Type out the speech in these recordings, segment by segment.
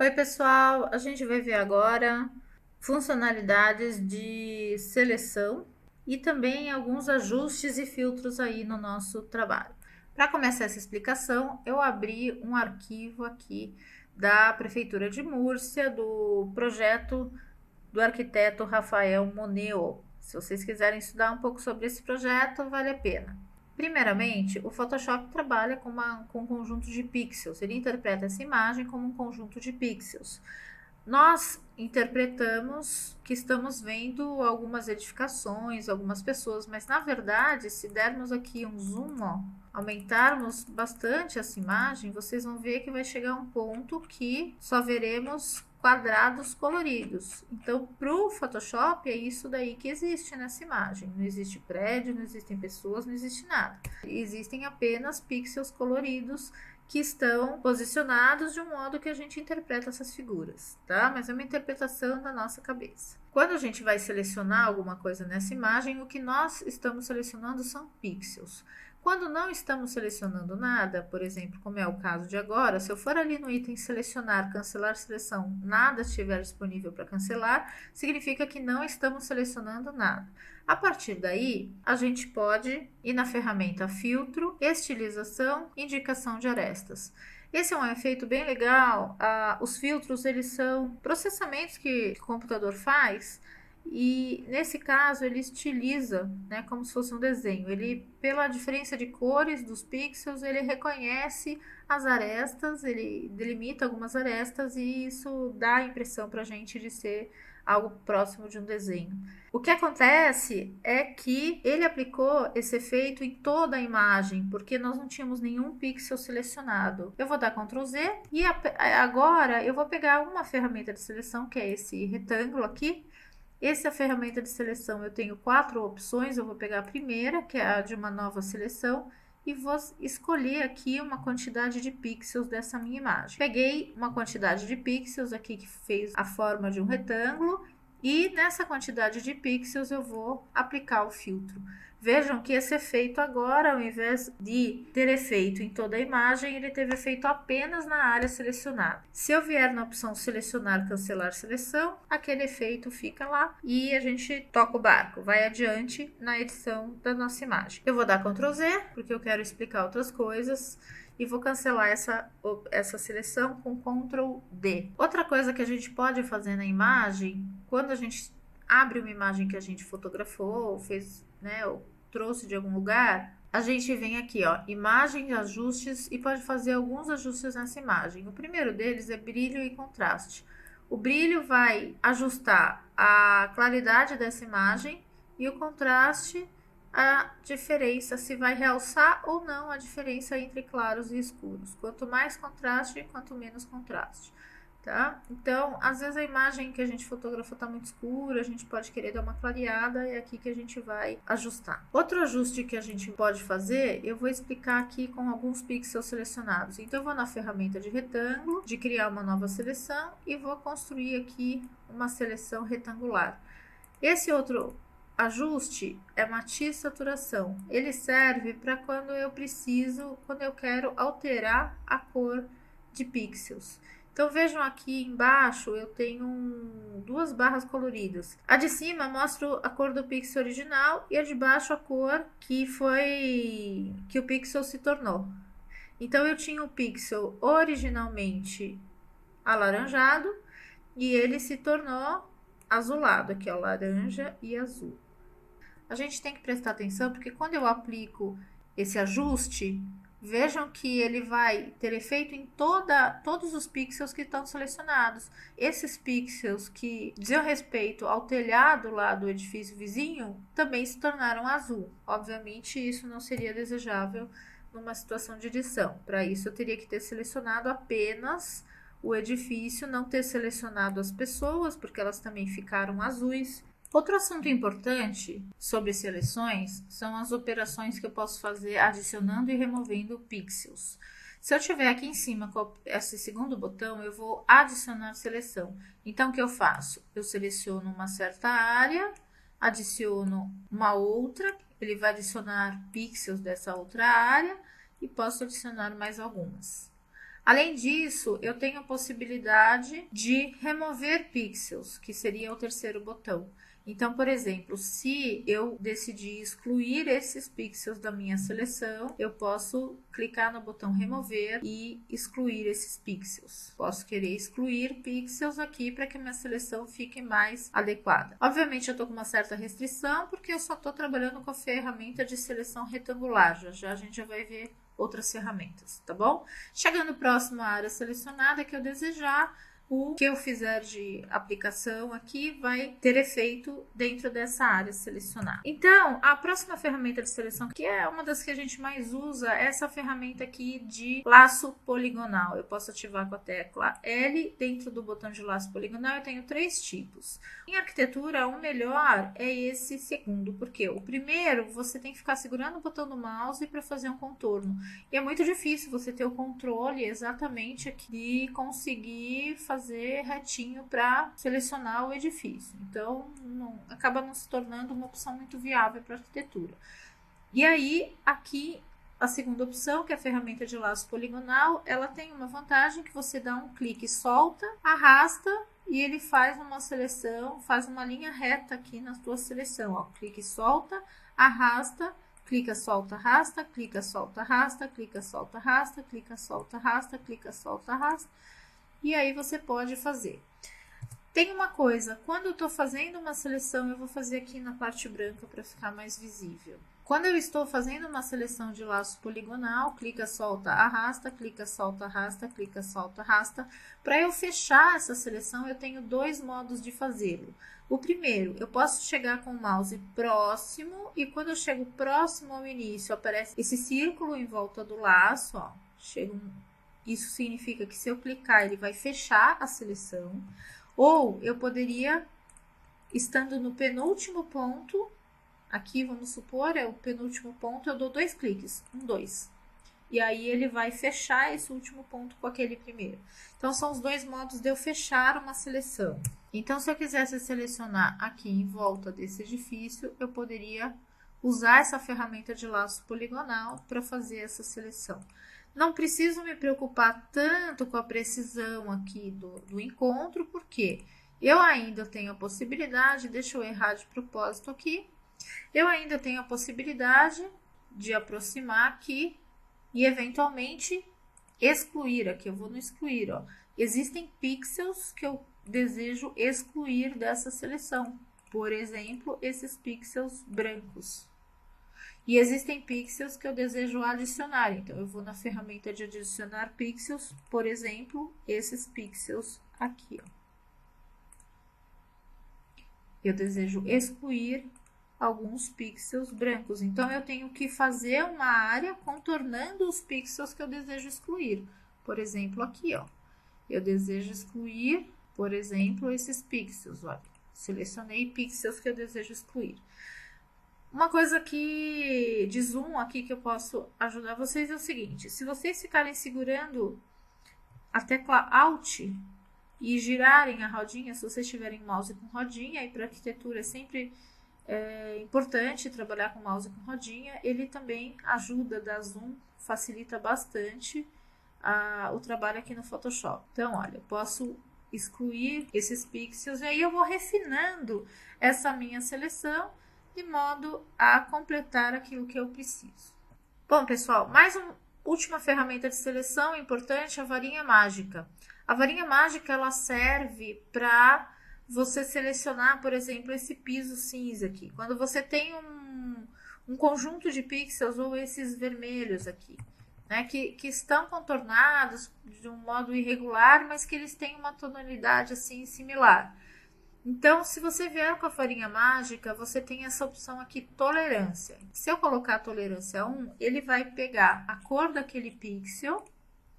Oi, pessoal, a gente vai ver agora funcionalidades de seleção e também alguns ajustes e filtros aí no nosso trabalho. Para começar essa explicação, eu abri um arquivo aqui da Prefeitura de Múrcia, do projeto do arquiteto Rafael Moneo. Se vocês quiserem estudar um pouco sobre esse projeto, vale a pena. Primeiramente, o Photoshop trabalha com um conjunto de pixels. Ele interpreta essa imagem como um conjunto de pixels. Nós interpretamos que estamos vendo algumas edificações, algumas pessoas, mas na verdade, se dermos aqui um zoom, aumentarmos bastante essa imagem, vocês vão ver que vai chegar um ponto que só veremos quadrados coloridos. Então, para o Photoshop, é isso daí que existe nessa imagem. Não existe prédio, não existem pessoas, não existe nada. Existem apenas pixels coloridos que estão posicionados de um modo que a gente interpreta essas figuras, tá? Mas é uma interpretação da nossa cabeça. Quando a gente vai selecionar alguma coisa nessa imagem, o que nós estamos selecionando são pixels. Quando não estamos selecionando nada, por exemplo, como é o caso de agora, se eu for ali no item selecionar, cancelar seleção, nada estiver disponível para cancelar, significa que não estamos selecionando nada. A partir daí, a gente pode ir na ferramenta filtro, estilização, indicação de arestas. Esse é um efeito bem legal. Os filtros, eles são processamentos que o computador faz e nesse caso ele estiliza, né, como se fosse um desenho. Ele, pela diferença de cores dos pixels, ele reconhece as arestas, ele delimita algumas arestas e isso dá a impressão para a gente de ser algo próximo de um desenho. O que acontece é que ele aplicou esse efeito em toda a imagem, porque nós não tínhamos nenhum pixel selecionado. Eu vou dar Ctrl Z e agora eu vou pegar uma ferramenta de seleção, que é esse retângulo aqui. Essa ferramenta de seleção eu tenho 4 opções, eu vou pegar a primeira, que é a de uma nova seleção, e vou escolher aqui uma quantidade de pixels dessa minha imagem. Peguei uma quantidade de pixels aqui que fez a forma de um retângulo, e nessa quantidade de pixels eu vou aplicar o filtro. Vejam que esse efeito agora, ao invés de ter efeito em toda a imagem, ele teve efeito apenas na área selecionada. Se eu vier na opção selecionar, cancelar seleção, aquele efeito fica lá e a gente toca o barco, vai adiante na edição da nossa imagem. Eu vou dar Ctrl Z, porque eu quero explicar outras coisas, e vou cancelar essa seleção com Ctrl D. Outra coisa que a gente pode fazer na imagem, quando a gente abre uma imagem que a gente fotografou, fez, né, ou trouxe de algum lugar, a gente vem aqui, ó, imagem, ajustes, e pode fazer alguns ajustes nessa imagem. O primeiro deles é brilho e contraste. O brilho vai ajustar a claridade dessa imagem e o contraste, a diferença, se vai realçar ou não a diferença entre claros e escuros. Quanto mais contraste, quanto menos contraste. Tá? Então, às vezes a imagem que a gente fotografou está muito escura, a gente pode querer dar uma clareada, e é aqui que a gente vai ajustar. Outro ajuste que a gente pode fazer, eu vou explicar aqui com alguns pixels selecionados. Então, eu vou na ferramenta de retângulo, de criar uma nova seleção, e vou construir aqui uma seleção retangular. Esse outro ajuste é matiz saturação. Ele serve para quando eu quero alterar a cor de pixels. Então, vejam aqui embaixo, eu tenho duas barras coloridas. A de cima mostra a cor do pixel original e a de baixo a cor que o pixel se tornou. Então, eu tinha o pixel originalmente alaranjado e ele se tornou azulado, aqui ó, laranja e azul. A gente tem que prestar atenção porque quando eu aplico esse ajuste, vejam que ele vai ter efeito em todos os pixels que estão selecionados. Esses pixels que diziam respeito ao telhado lá do edifício vizinho também se tornaram azul. Obviamente, isso não seria desejável numa situação de edição. Para isso, eu teria que ter selecionado apenas o edifício, não ter selecionado as pessoas, porque elas também ficaram azuis. Outro assunto importante sobre seleções são as operações que eu posso fazer adicionando e removendo pixels. Se eu tiver aqui em cima com esse segundo botão, eu vou adicionar seleção. Então, o que eu faço? Eu seleciono uma certa área, adiciono uma outra, ele vai adicionar pixels dessa outra área e posso adicionar mais algumas. Além disso, eu tenho a possibilidade de remover pixels, que seria o terceiro botão. Então, por exemplo, se eu decidir excluir esses pixels da minha seleção, eu posso clicar no botão remover e excluir esses pixels. Posso querer excluir pixels aqui para que a minha seleção fique mais adequada. Obviamente, eu estou com uma certa restrição porque eu só estou trabalhando com a ferramenta de seleção retangular. Já a gente já vai ver outras ferramentas, tá bom? Chegando próximo à área selecionada que eu desejar, o que eu fizer de aplicação aqui vai ter efeito dentro dessa área selecionada. Então, a próxima ferramenta de seleção, que é uma das que a gente mais usa, é essa ferramenta aqui de laço poligonal. Eu posso ativar com a tecla L. Dentro do botão de laço poligonal eu tenho 3 tipos. Em arquitetura, o melhor é esse segundo, porque o primeiro você tem que ficar segurando o botão do mouse para fazer um contorno. E é muito difícil você ter o controle exatamente aqui e conseguir fazer retinho para selecionar o edifício. Então, acaba não se tornando uma opção muito viável para arquitetura. E aí, aqui, a segunda opção, que é a ferramenta de laço poligonal, ela tem uma vantagem que você dá um clique, solta, arrasta e ele faz uma seleção, faz uma linha reta aqui na sua seleção. Ó, clique, solta, arrasta, clica, solta, arrasta, clica, solta, arrasta, clica, solta, arrasta, clica, solta, arrasta, clica, solta, arrasta. E aí você pode fazer. Tem uma coisa, quando eu estou fazendo uma seleção, eu vou fazer aqui na parte branca para ficar mais visível. Quando eu estou fazendo uma seleção de laço poligonal, clica, solta, arrasta, clica, solta, arrasta, clica, solta, arrasta. Para eu fechar essa seleção, eu tenho 2 modos de fazê-lo. O primeiro, eu posso chegar com o mouse próximo e quando eu chego próximo ao início, aparece esse círculo em volta do laço, ó. Isso significa que se eu clicar, ele vai fechar a seleção. Ou eu poderia, estando no penúltimo ponto, aqui vamos supor, é o penúltimo ponto, eu dou 2 cliques, 1, 2. E aí ele vai fechar esse último ponto com aquele primeiro. Então, são os 2 modos de eu fechar uma seleção. Então, se eu quisesse selecionar aqui em volta desse edifício, eu poderia usar essa ferramenta de laço poligonal para fazer essa seleção. Não preciso me preocupar tanto com a precisão aqui do encontro, porque eu ainda tenho a possibilidade, deixa eu errar de propósito aqui, eu ainda tenho a possibilidade de aproximar aqui e eventualmente excluir aqui. Eu vou no excluir, ó. Existem pixels que eu desejo excluir dessa seleção, por exemplo, esses pixels brancos. E existem pixels que eu desejo adicionar, então eu vou na ferramenta de adicionar pixels, por exemplo, esses pixels aqui, ó. Eu desejo excluir alguns pixels brancos, então eu tenho que fazer uma área contornando os pixels que eu desejo excluir. Por exemplo, aqui, ó, eu desejo excluir, por exemplo, esses pixels, olha, selecionei pixels que eu desejo excluir. Uma coisa aqui de zoom aqui que eu posso ajudar vocês é o seguinte, se vocês ficarem segurando a tecla Alt e girarem a rodinha, se vocês tiverem mouse com rodinha, e para arquitetura é sempre importante trabalhar com mouse com rodinha, ele também ajuda a dar zoom, facilita bastante o trabalho aqui no Photoshop. Então, olha, eu posso excluir esses pixels e aí eu vou refinando essa minha seleção de modo a completar aquilo que eu preciso. Bom, pessoal, mais uma última ferramenta de seleção importante, a varinha mágica. A varinha mágica, ela serve para você selecionar, por exemplo, esse piso cinza aqui. Quando você tem um conjunto de pixels ou esses vermelhos aqui, né, que estão contornados de um modo irregular, mas que eles têm uma tonalidade assim similar. Então, se você vier com a varinha mágica, você tem essa opção aqui, tolerância. Se eu colocar a tolerância 1, ele vai pegar a cor daquele pixel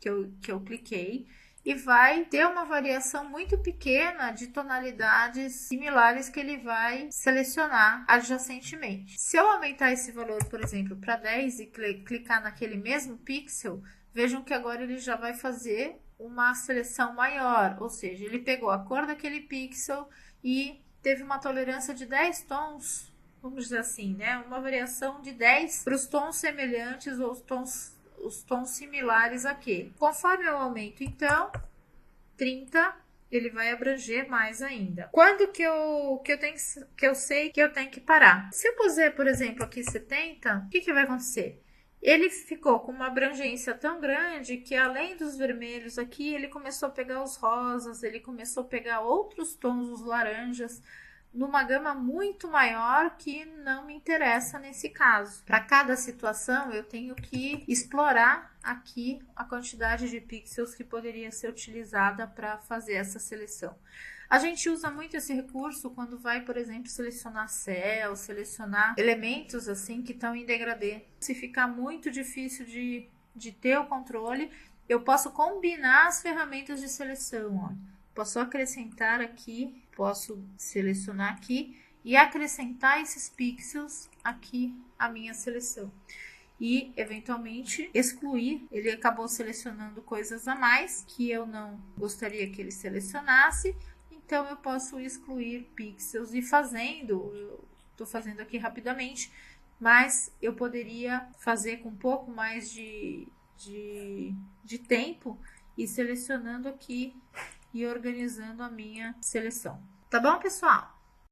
que eu cliquei e vai ter uma variação muito pequena de tonalidades similares que ele vai selecionar adjacentemente. Se eu aumentar esse valor, por exemplo, para 10 e clicar naquele mesmo pixel, vejam que agora ele já vai fazer uma seleção maior, ou seja, ele pegou a cor daquele pixel e teve uma tolerância de 10 tons, vamos dizer assim, né? Uma variação de 10 para os tons semelhantes ou os tons os tons similares aqui. Conforme eu aumento, então, 30, ele vai abranger mais ainda. Quando que eu sei que eu tenho que parar? Se eu puser, por exemplo, aqui 70, o que vai acontecer? Ele ficou com uma abrangência tão grande que, além dos vermelhos aqui, ele começou a pegar os rosas, ele começou a pegar outros tons, os laranjas, numa gama muito maior que não me interessa nesse caso. Para cada situação, eu tenho que explorar aqui a quantidade de pixels que poderia ser utilizada para fazer essa seleção. A gente usa muito esse recurso quando vai, por exemplo, selecionar céu, selecionar elementos assim que estão em degradê. Se ficar muito difícil de ter o controle, eu posso combinar as ferramentas de seleção. Ó. Posso acrescentar aqui, posso selecionar aqui e acrescentar esses pixels aqui à minha seleção. E, eventualmente, excluir. Ele acabou selecionando coisas a mais que eu não gostaria que ele selecionasse. Então, eu posso excluir pixels e fazendo, eu estou fazendo aqui rapidamente, mas eu poderia fazer com um pouco mais de tempo e selecionando aqui e organizando a minha seleção. Tá bom, pessoal?